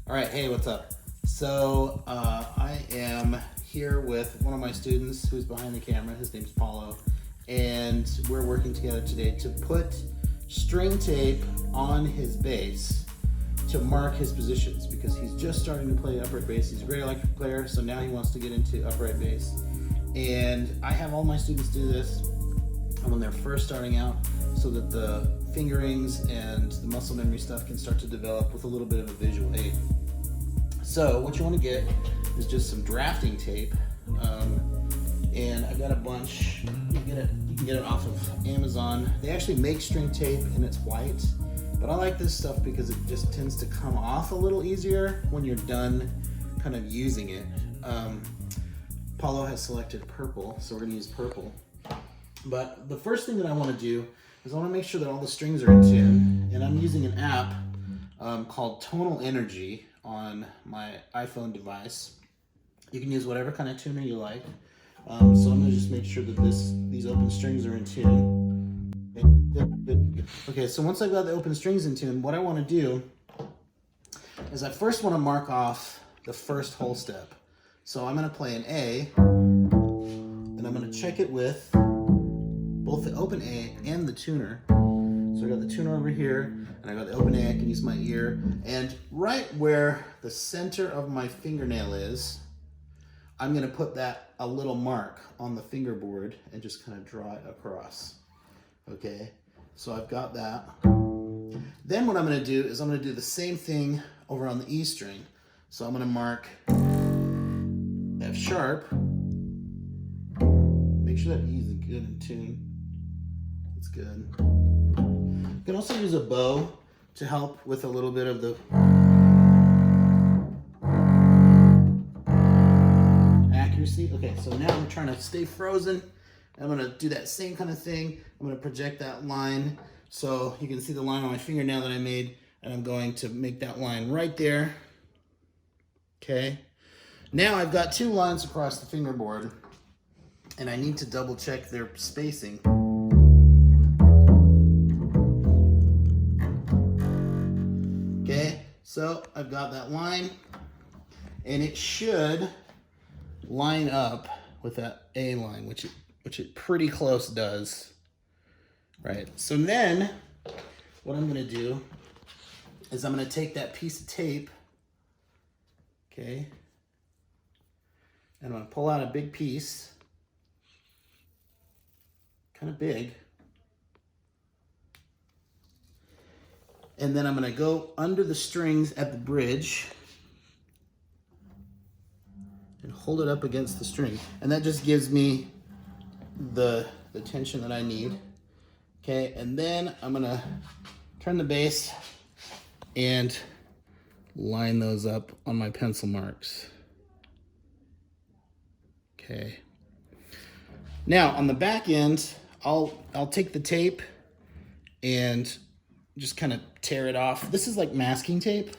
All right, hey, what's up? So I am here with one of my students who's behind the camera. His name's Paulo, and we're working together today to put string tape on his bass to mark his positions because he's just starting to play upright bass. He's a great electric player, so now he wants to get into upright bass. And I have all my students do this when they're first starting out so that the fingerings and the muscle memory stuff can start to develop with a little bit of a visual aid. So what you want to get is just some drafting tape, and I got a bunch. You can get it off of Amazon. They actually make string tape and it's white, but I like this stuff because it just tends to come off a little easier when you're done kind of using it. Paulo has selected purple, so we're going to use purple. But the first thing that I want to do is I want to make sure that all the strings are in tune, and I'm using an app called Tonal Energy on my iPhone device. You can use whatever kind of tuner you like. So I'm going to just make sure that these open strings are in tune. Okay, so once I've got the open strings in tune, what I want to do is I first want to mark off the first whole step. So I'm going to play an A, and I'm going to check it with both the open A and the tuner. So I got the tuner over here, and I got the open A. I can use my ear, and right where the center of my fingernail is, I'm going to put that a little mark on the fingerboard and just kind of draw it across. Okay, so I've got that. Then what I'm going to do is I'm going to do the same thing over on the E string. So I'm going to mark F sharp. Make sure that E is good in tune. It's good. You can also use a bow to help with a little bit of the accuracy. Okay, so now I'm trying to stay frozen. I'm going to do that same kind of thing. I'm going to project that line so you can see the line on my fingernail that I made, and I'm going to make that line right there. Okay. Now I've got two lines across the fingerboard, and I need to double check their spacing. Okay, so I've got that line, and it should line up with that A line, which it pretty close does. Right, so then what I'm going to do is I'm going to take that piece of tape, okay, and I'm going to pull out a big piece, kind of big, and then I'm going to go under the strings at the bridge and hold it up against the string, and that just gives me the tension that I need. Okay, and then I'm going to turn the bass and line those up on my pencil marks. Okay. Now on the back end, I'll take the tape and just kind of tear it off. This is like masking tape.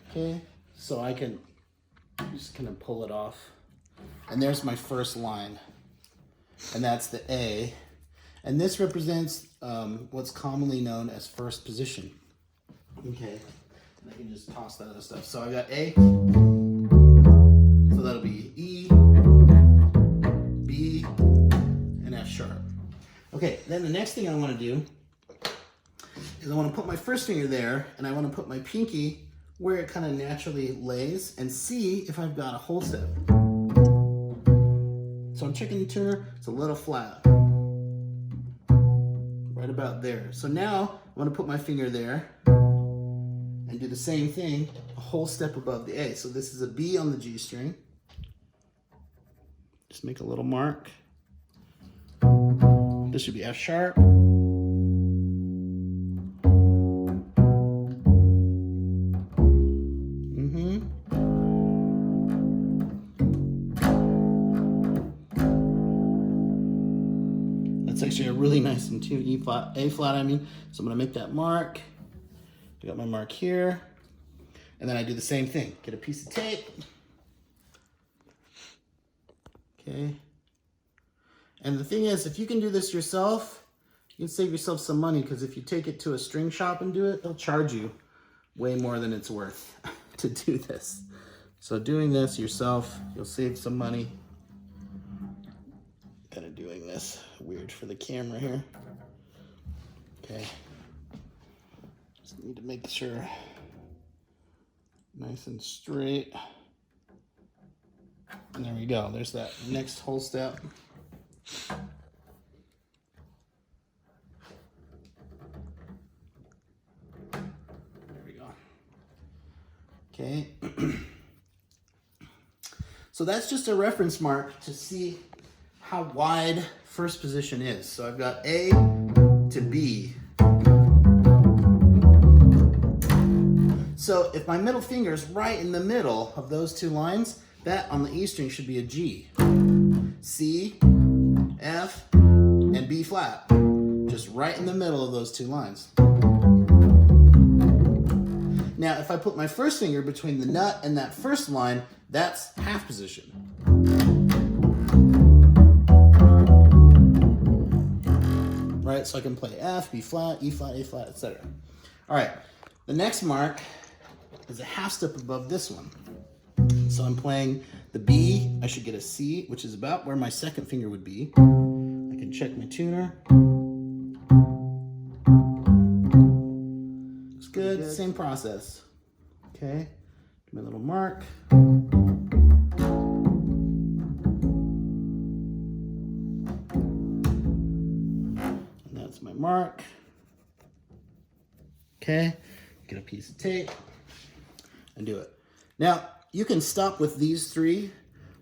Okay, so I can just kind of pull it off. And there's my first line, and that's the A. And this represents what's commonly known as first position. Okay, and I can just toss that other stuff. So I got A, so that'll be E, B, and F sharp. Okay, then the next thing I want to do is I want to put my first finger there, and I want to put my pinky where it kind of naturally lays and see if I've got a whole step. So I'm checking the tuner, it's a little flat. Right about there. So now I'm going to put my finger there and do the same thing, a whole step above the A. So this is a B on the G string. Just make a little mark. This should be F sharp. That's actually a really nice and tuned A flat, I mean. So I'm going to make that mark. I got my mark here. And then I do the same thing. Get a piece of tape. Okay. And the thing is, if you can do this yourself, you can save yourself some money, because if you take it to a string shop and do it, they'll charge you way more than it's worth to do this. So doing this yourself, you'll save some money. Kind of doing this weird for the camera here. Okay. Just need to make sure nice and straight. And there we go. There's that next whole step. There we go. Okay. So that's just a reference mark to see how wide first position is. So I've got A to B. So if my middle finger is right in the middle of those two lines, that on the E string should be a G. C, F, and B flat. Just right in the middle of those two lines. Now, if I put my first finger between the nut and that first line, that's half position. Right, so I can play F, B flat, E flat, A flat, etc. All right, the next mark is a half step above this one. So I'm playing the B, I should get a C, which is about where my second finger would be. I can check my tuner. Looks good, same process. Okay, my little mark. And that's my mark. Okay, get a piece of tape and do it. Now, you can stop with these three,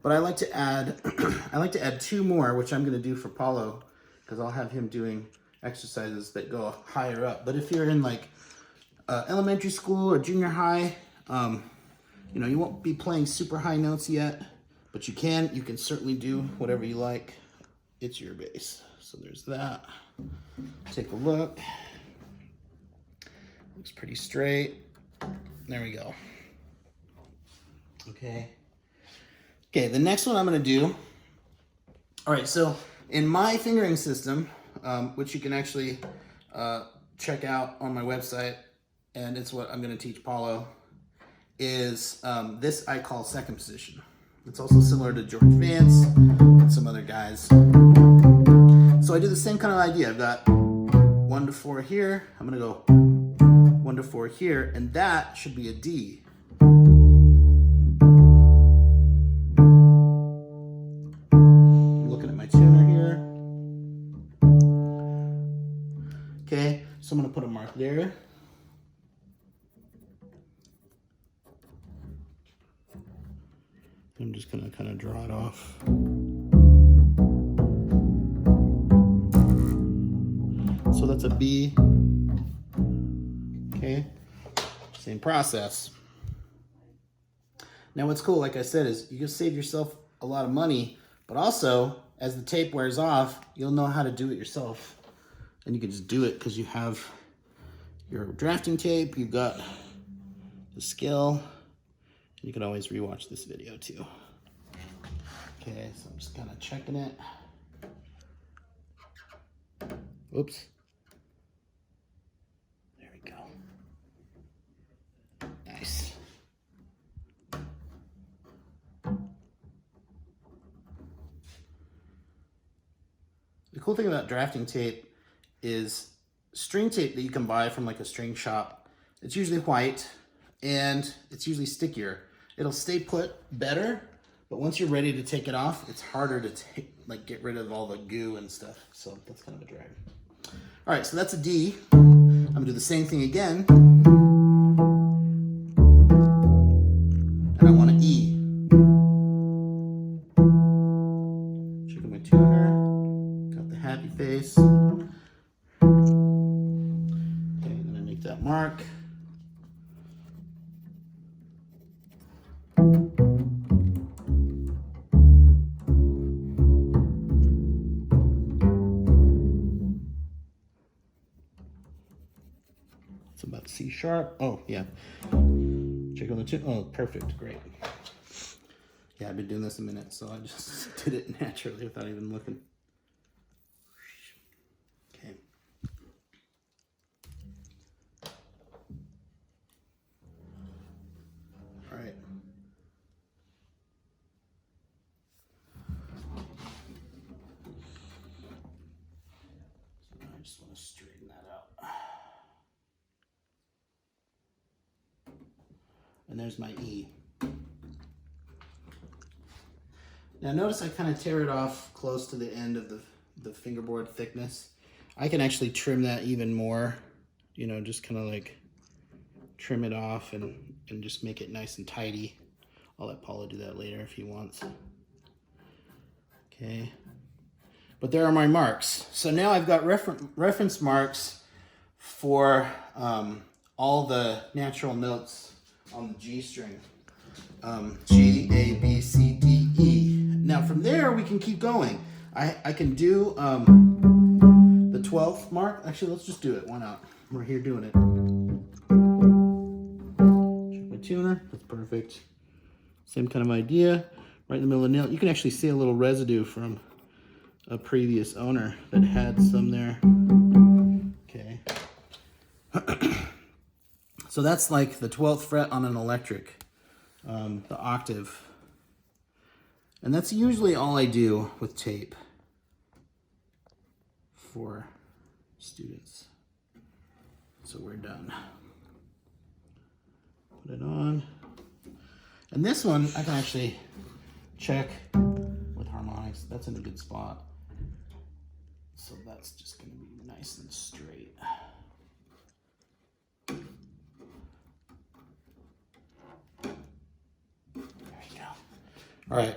but I like to add two more, which I'm going to do for Paulo, because I'll have him doing exercises that go higher up. But if you're in like elementary school or junior high, you know, you won't be playing super high notes yet, but you can certainly do whatever you like. It's your bass. So there's that. Take a look. Looks pretty straight. There we go. Okay. Okay, the next one I'm going to do. All right, so in my fingering system, which you can actually check out on my website, and it's what I'm going to teach Paulo, is this I call second position. It's also similar to George Vance and some other guys. So I do the same kind of idea. I've got 1 to 4 here. I'm going to go 1 to 4 here, and that should be a D. Okay, so I'm going to put a mark there. I'm just going to kind of draw it off. So that's a B. Okay, same process. Now what's cool, like I said, is you can save yourself a lot of money, but also as the tape wears off, you'll know how to do it yourself. And you can just do it because you have your drafting tape, you've got the skill. You can always rewatch this video too. Okay, so I'm just kind of checking it. Oops. There we go. Nice. The cool thing about drafting tape is string tape that you can buy from like a string shop. It's usually white and it's usually stickier. It'll stay put better, but once you're ready to take it off, it's harder to get rid of all the goo and stuff. So that's kind of a drag. All right, so that's a D. I'm gonna do the same thing again. And I want an E. Checking my tuner. Got the happy face. That mark. It's about C sharp. Oh, yeah. Check on the tune. Oh, perfect. Great. Yeah, I've been doing this a minute, so I just did it naturally without even looking. Okay. and there's my E. Now notice I kind of tear it off close to the end of the fingerboard thickness. I can actually trim that even more, you know, just kind of like trim it off and just make it nice and tidy. I'll let Paulo do that later if he wants. Okay, but there are my marks. So now I've got reference marks for all the natural notes on the G string. G, A, B, C, D, E. Now from there we can keep going. I can do the 12th mark. Actually, let's just do it. Why not? We're here doing it. Check my tuner. That's perfect. Same kind of idea. Right in the middle of the nail. You can actually see a little residue from a previous owner that had some there. Okay. So that's like the 12th fret on an electric, the octave. And that's usually all I do with tape for students. So we're done. Put it on. And this one I can actually check with harmonics. That's in a good spot. So that's just going to be nice and straight. All right,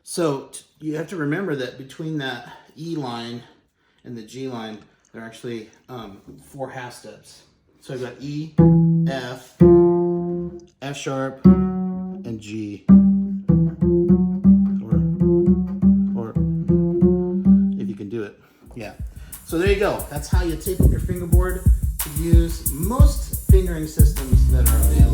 so you have to remember that between that E line and the G line, there are actually 4 half steps. So I've got E, F, F sharp, and G. Or if you can do it, yeah. So there you go. That's how you tape up your fingerboard to use most fingering systems that are available.